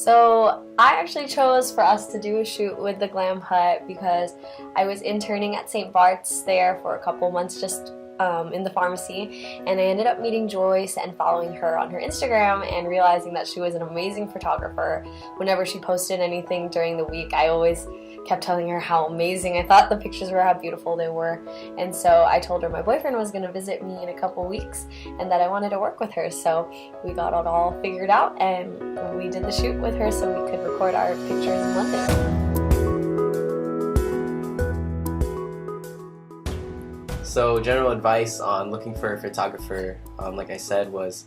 So I actually chose for us to do a shoot with the Glam Hut because I was interning at St. Bart's there for a couple months just in the pharmacy, and I ended up meeting Joyce and following her on her Instagram and realizing that she was an amazing photographer. Whenever she posted anything during the week, I always kept telling her how amazing I thought the pictures were, how beautiful they were. And so I told her my boyfriend was going to visit me in a couple weeks and that I wanted to work with her. So we got it all figured out and we did the shoot with her so we could record our pictures in London. So general advice on looking for a photographer, like I said, was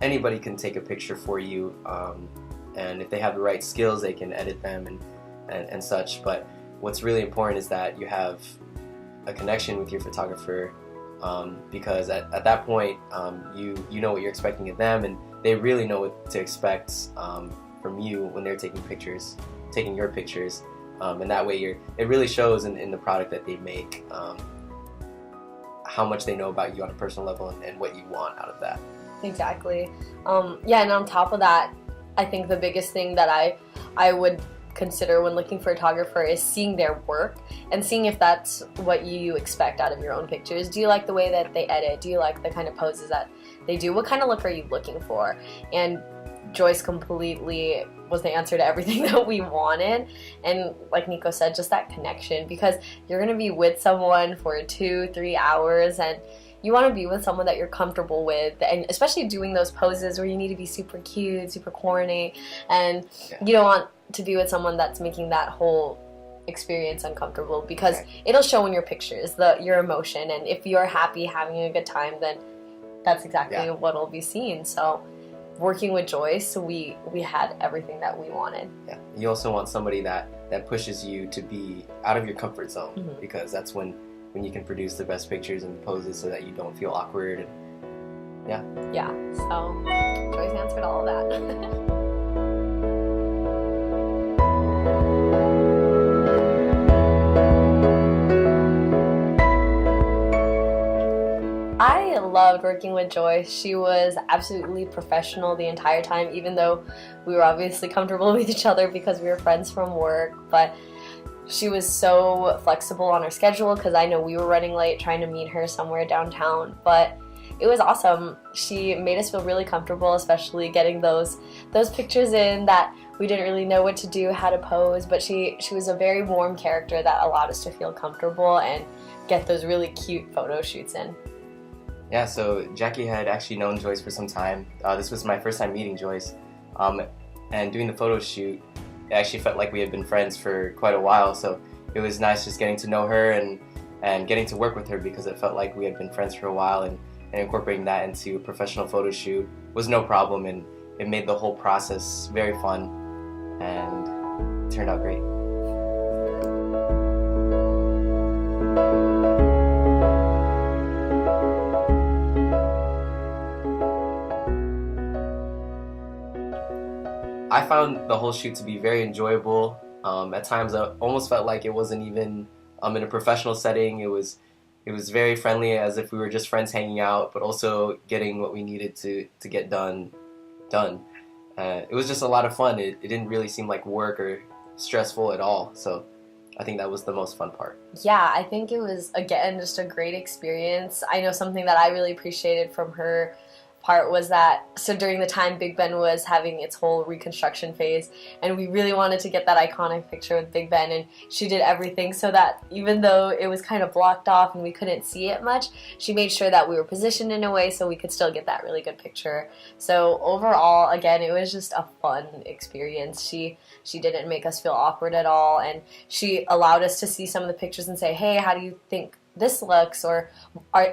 anybody can take a picture for you, and if they have the right skills they can edit them and such, but what's really important is that you have a connection with your photographer, because at that point you know what you're expecting of them, and they really know what to expect from you when they're taking your pictures, and that way it really shows in the product that they make, how much they know about you on a personal level and what you want out of that. Exactly. Yeah, and on top of that, I think the biggest thing that I would consider when looking for a photographer is seeing their work and seeing if that's what you expect out of your own pictures. Do you like the way that they edit? Do you like the kind of poses that they do? What kind of look are you looking for? And Joyce completely was the answer to everything that we wanted, and like Nikko said, just that connection, because you're going to be with someone for 2-3 hours and you want to be with someone that you're comfortable with, and especially doing those poses where you need to be super cute, super corny, and you don't want to be with someone that's making that whole experience uncomfortable, because it'll show in your pictures, your emotion, and if you're happy, having a good time, then that's exactly what'll be seen. So working with Joyce, we had everything that we wanted. Yeah, you also want somebody that pushes you to be out of your comfort zone, because that's when you can produce the best pictures and poses so that you don't feel awkward. And yeah, so Joyce answered all of that. I loved working with Joyce. She was absolutely professional the entire time, even though we were obviously comfortable with each other because we were friends from work, but she was so flexible on her schedule, because I know we were running late trying to meet her somewhere downtown, but it was awesome. She made us feel really comfortable, especially getting those pictures in that we didn't really know what to do, how to pose, but she was a very warm character that allowed us to feel comfortable and get those really cute photo shoots in. Yeah, so Jackie had actually known Joyce for some time. This was my first time meeting Joyce, and doing the photo shoot, it actually felt like we had been friends for quite a while, so it was nice just getting to know her and getting to work with her, because it felt like we had been friends for a while, and incorporating that into a professional photo shoot was no problem, and it made the whole process very fun, and it turned out great. I found the whole shoot to be very enjoyable. At times I almost felt like it wasn't even in a professional setting. It was very friendly, as if we were just friends hanging out, but also getting what we needed to get done. It was just a lot of fun. It didn't really seem like work or stressful at all, so I think that was the most fun part. Yeah, I think it was, again, just a great experience. I know something that I really appreciated from her part was that, so during the time Big Ben was having its whole reconstruction phase, and we really wanted to get that iconic picture with Big Ben, and she did everything so that even though it was kind of blocked off and we couldn't see it much, she made sure that we were positioned in a way so we could still get that really good picture. So overall, again, it was just a fun experience. She didn't make us feel awkward at all, and she allowed us to see some of the pictures and say, hey, how do you think this looks, or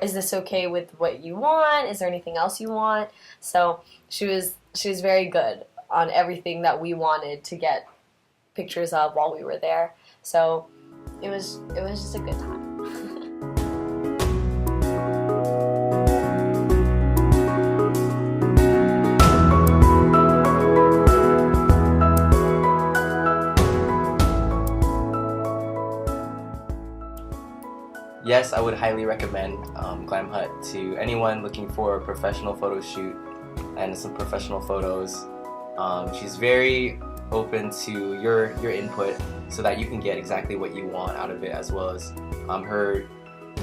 is this okay with what you want? Is there anything else you want? So she was very good on everything that we wanted to get pictures of while we were there. So it was just a good time. Yes, I would highly recommend Glam Hut to anyone looking for a professional photo shoot and some professional photos. She's very open to your input so that you can get exactly what you want out of it, as well as her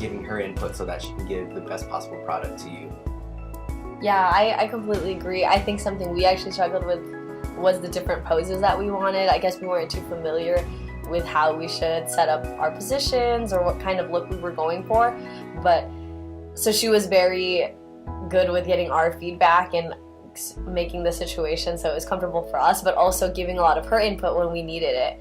giving her input so that she can give the best possible product to you. Yeah, I completely agree. I think something we actually struggled with was the different poses that we wanted. I guess we weren't too familiar with how we should set up our positions or what kind of look we were going for. But so she was very good with getting our feedback and making the situation so it was comfortable for us, but also giving a lot of her input when we needed it.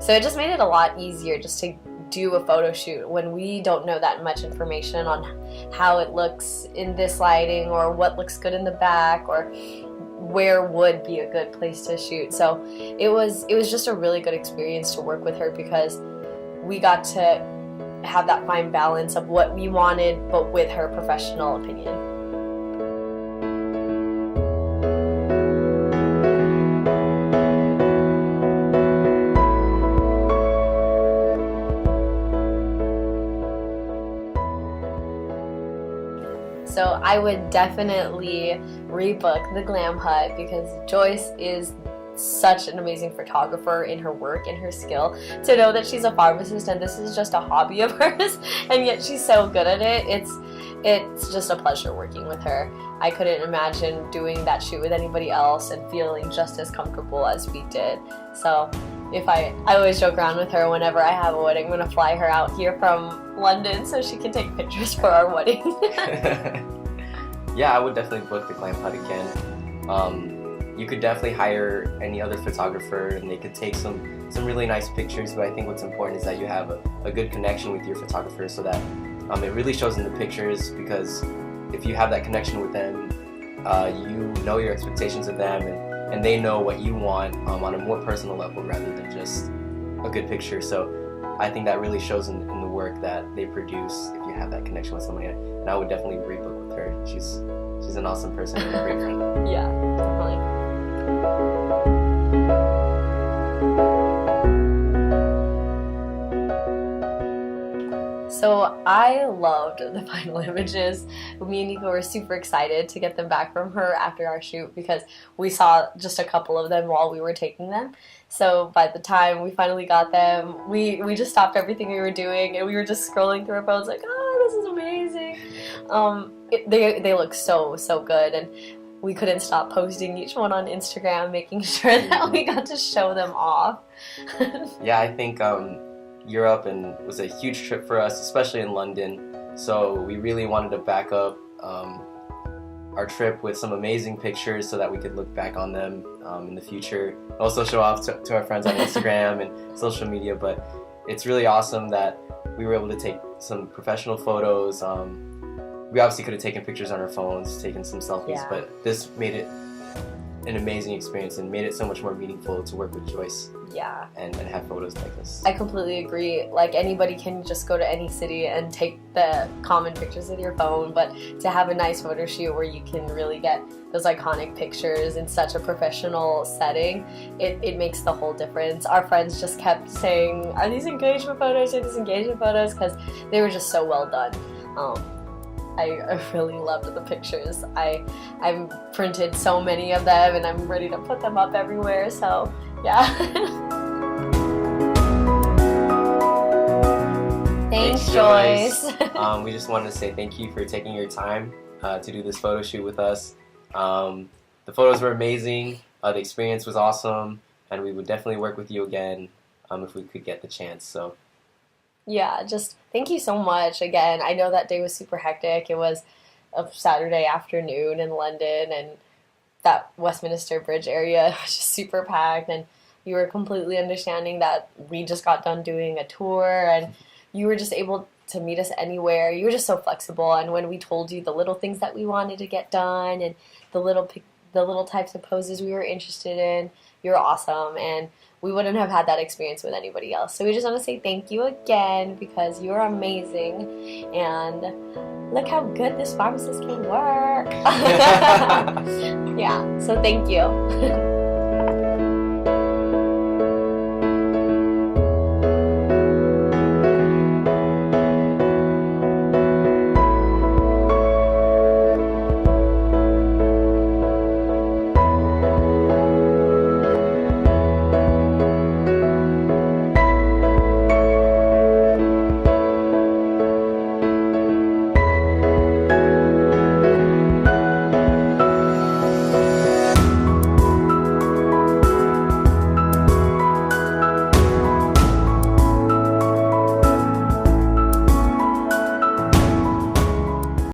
So it just made it a lot easier just to do a photo shoot when we don't know that much information on how it looks in this lighting or what looks good in the back or where would be a good place to shoot. So it was just a really good experience to work with her because we got to have that fine balance of what we wanted but with her professional opinion. So I would definitely rebook the Glam Hut because Joyce is such an amazing photographer in her work and her skill. To know that she's a pharmacist and this is just a hobby of hers and yet she's so good at it, it's just a pleasure working with her. I couldn't imagine doing that shoot with anybody else and feeling just as comfortable as we did. So if I always joke around with her whenever I have a wedding, I'm going to fly her out here from London so she can take pictures for our wedding. Yeah, I would definitely book the Glam Hut again. You could definitely hire any other photographer and they could take some really nice pictures, but I think what's important is that you have a good connection with your photographer so that it really shows in the pictures, because if you have that connection with them, you know your expectations of them and they know what you want on a more personal level rather than just a good picture. So I think that really shows in the work that they produce if you have that connection with somebody, and I would definitely rebook with her. She's an awesome person and a great friend. Yeah, definitely. So I loved the final images. Me and Nikko were super excited to get them back from her after our shoot because we saw just a couple of them while we were taking them. So by the time we finally got them, we just stopped everything we were doing and we were just scrolling through our phones like, oh, this is amazing. They look so good, and we couldn't stop posting each one on Instagram, making sure that we got to show them off. Yeah, I think Europe was a huge trip for us, especially in London. So we really wanted to back up our trip with some amazing pictures so that we could look back on them in the future. Also show off to our friends on Instagram and social media. But it's really awesome that we were able to take some professional photos. We obviously could have taken pictures on our phones, taken some selfies, Yeah. but this made it an amazing experience and made it so much more meaningful to work with Joyce. Yeah. And have photos like this. I completely agree. Like, anybody can just go to any city and take the common pictures with your phone, but to have a nice photo shoot where you can really get those iconic pictures in such a professional setting, it makes the whole difference. Our friends just kept saying, are these engagement photos or these engagement photos? Because they were just so well done. I really loved the pictures. I've printed so many of them and I'm ready to put them up everywhere, so yeah. Thanks, Joyce. We just wanted to say thank you for taking your time to do this photo shoot with us. The photos were amazing, the experience was awesome, and we would definitely work with you again if we could get the chance. So. Yeah, just thank you so much again. I know that day was super hectic. It was a Saturday afternoon in London, and that Westminster Bridge area was just super packed, and you were completely understanding that we just got done doing a tour, and you were just able to meet us anywhere. You were just so flexible, and when we told you the little things that we wanted to get done and the little types of poses we were interested in, you were awesome, and we wouldn't have had that experience with anybody else. So we just want to say thank you again because you're amazing, and look how good this pharmacist can work. Yeah, so thank you.